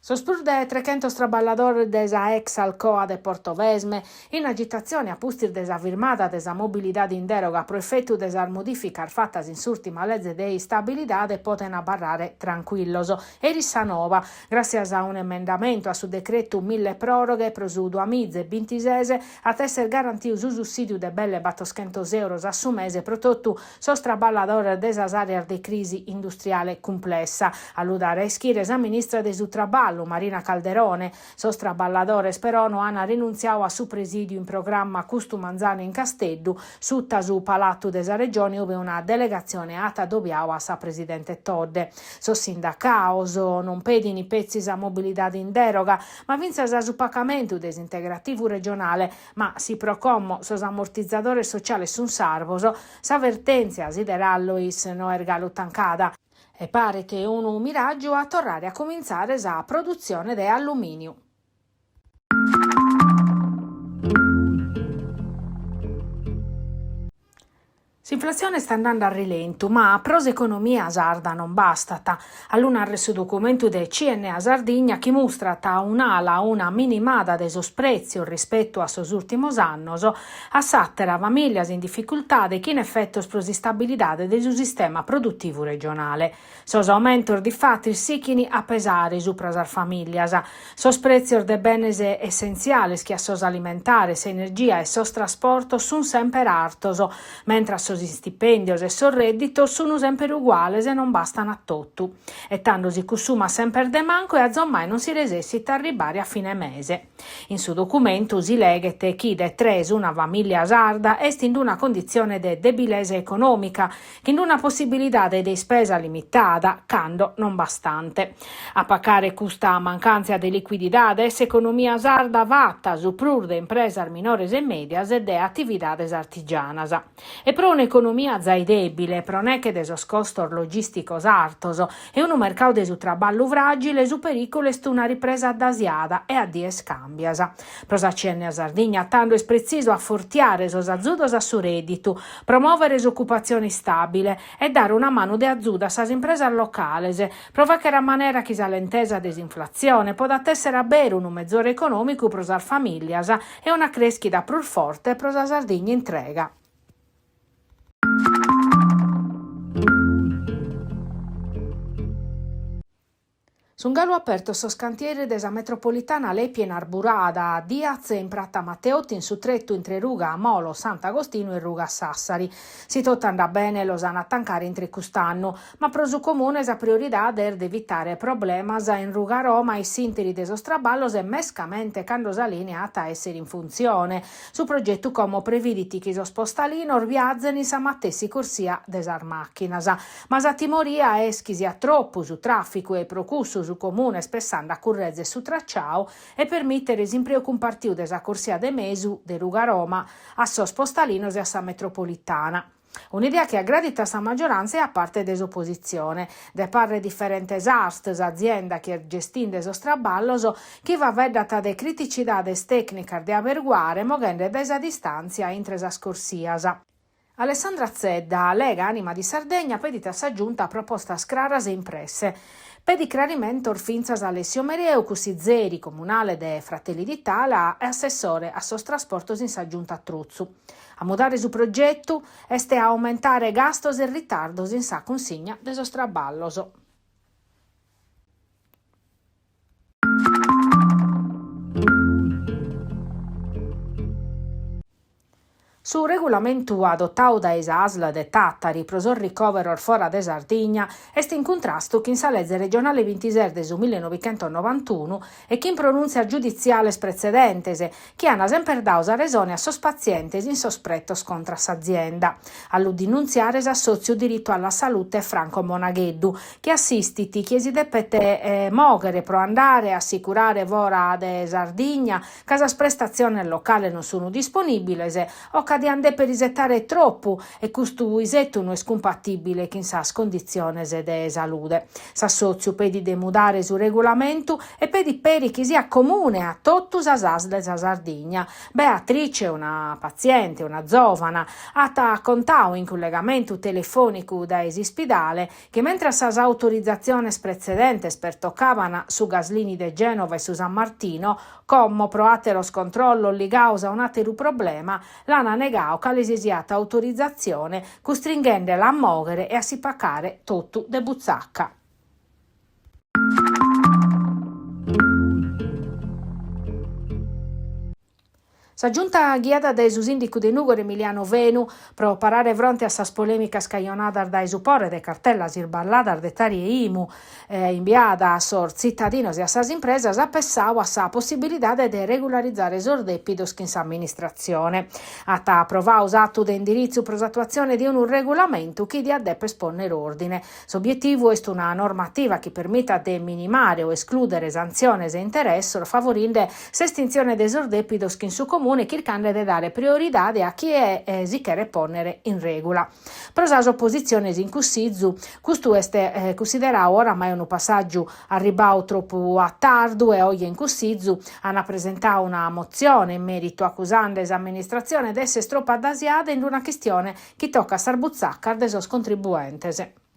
Sospur de 300 traballadores desa ex Alcoa de Portovesme, in agitazione a pustir desa firmata desa mobilidade in deroga pro effetto desa modificar fattas in s'ultima legge de stabilidade poten barrare tranquilloso. E Rissanova, grazie a un emendamento a su decreto 1000 proroghe pro su 2026 a esser garantiu su sussidio de belle 800 euro a su mese pro tottu sos traballadores desas areas de crisi industriale complessa. Alludare schires a ministra de su traballo Marina Calderone, sos traballadores però non hanno rinunziato a su presidio in programma Custu Manzano in Casteddu, sutta su Palazzo desa Regione, ove una delegazione ata dobbiava a sa presidente Todde. Sos sindacaos non pedini pezzi a mobilità in deroga, ma vinse a su pacamento desintegrativo regionale, ma si procommo sos ammortizzatore sociale sun sarvoso, s'avvertenzia siderallois no ergalu tancada. E pare che un miraggio a tornare a cominciare la produzione di alluminio. L'inflazione sta andando a rilento, ma a proseconomia sarda non bastata. All'unare su documento del CNA Sardegna che mostra un'ala una minimada de sos prezzi rispetto a sos ultimos annos, a sattera famiglie in difficoltà de chi in effetto sprosi stabilità del suo sistema produttivo regionale. Sos aumentos di fatti sichini a pesare su prasar famiglie. Sos prezzi de benes essenziali che a sos alimentari, energia e sos trasporto sono sempre artos, mentre a sos stipendios e sos reddito sono sempre uguali e non bastano a tutto. E tanto si consuma sempre de manco e a zommai non si resessita arrivare a fine mese. In suo documento si legge chi de tres una famiglia sarda est in una condizione de debilese economica, che in una possibilità de spesa limitata, cando non bastante. A pacare questa mancanza di liquidità, economia sarda vatta su prur de impresas minores e medias e de attividades artigianas. E pro un'economia zai debile, pro ne che de sos costos logisticos artos e un mercato de su traballo fragile, su pericolo est una ripresa addasiada e a dies cambias. Prosa CNA Sardegna tanto es preciso a fortiare sos azzudos a su reddito, promuovere s'occupazione stabile e dare una mano de azzuda a sas impresas locales, prova che la maniera chi s'alentesa desinflazione podat essere a bere un mezz'ora economico pro sas famiglias e una crescita prur forte pro sa Sardegna entrega. Sun galu aperto sos cantieri desa metropolitana Lepie in Arburada a Diaz e in Pratta Matteotti in su tretto entre Ruga a Molo, Sant'Agostino e Ruga a Sassari. Si tutta anda bene lo sanno attancare in quest'anno, ma pro su comune sa priorità er de evitare problemas in Ruga Roma e sinteri de sos traballos e mescamente cando sa lineata essere in funzione. Su progetto come previditi che sos postalino orviazzeni sa mattessi corsia desar macchinas. Ma sa timoria è chi sia troppo su traffico e procussu su comune spessando a currezze su tracciao e permettere sempre compartiu desa corsia de mesu de Ruga Roma a sos postalinos e a sa metropolitana. Un'idea che aggradita sa maggioranza e a parte desopposizione. De parre differentes arsts, azienda che gestinde sos traballos, chi va veddata de criticidades tecnicas de averguare, mogende desa distanzia intre sas corsias. Alessandra Zedda, Lega Anima di Sardegna, pedita s'aggiunta a proposta scraras e impresse. Per chiarimento orfinzas Alessio Mereu, Cussizeri, comunale de Fratelli d'Italia e assessore a sos trasportos in s'aggiunta a Truzzu. A mudare su progetto este a aumentare gastos e ritardos in sa consigna de sos traballos. Su regolamento adottato da ASL de Tattari pro sul ricovero fora de Sardegna est in contrasto con sa legge regionale 26 del 1991 e con pronunzia giudiziales precedentes che hanno sempre dato sa ragione a sos pazientes in sosprettos contra s'azienda. All'udinunziare s'assozio diritto alla salute Franco Monagheddu che assistiti chiesi depete mogere pro andare a assicurare vora de Sardegna casas prestazione locale non sono disponibili o di andare per risettare troppo e questo isetto non è scompatibile con sa condizione de salute. S'assozio pedi de mudare su regolamento e pedi peri che sia comune a tottus as asles a Sardigna. Beatrice, una paziente, una giovana, ha contato in collegamento telefonico da Esispidale che mentre sas autorizzazioni precedenti per toccavano su Gaslini de Genova e su San Martino, come proate lo scontrollo li causa un altro problema, l'hanno negato che l'esisiata autorizzazione costringendela a muovere e a si paccare tutto de buzzacca. Sa giunta guiata da su sindaco de Nuoro Emiliano Venu pro parare fronte a sas polemica scaglionata da supporre de cartella sirballata de tarie IMU inviata a sor cittadinos e a sas impresas ha pensato a sa possibilità de regolarizzare sordepidos in sa amministrazione. Ha approvato usato de indirizzo pro attuazione di un regolamento che di addeppe esponnere ordine. S'obiettivo è una normativa che permetta de minimare o escludere sanzioni e interessi favorendo s'estinzione de sordepidos in su comune cercando di dare priorità a chi si chiede ponere in regola. Però le opposizioni in cussizzu, questo è considerato oramai un passaggio arrivato troppo a tardo e oggi in cussizzu hanno presentato una mozione in merito accusando l'amministrazione di essere troppo addasiata in una questione che tocca a Sarbuzzacca dei suoi contribuenti.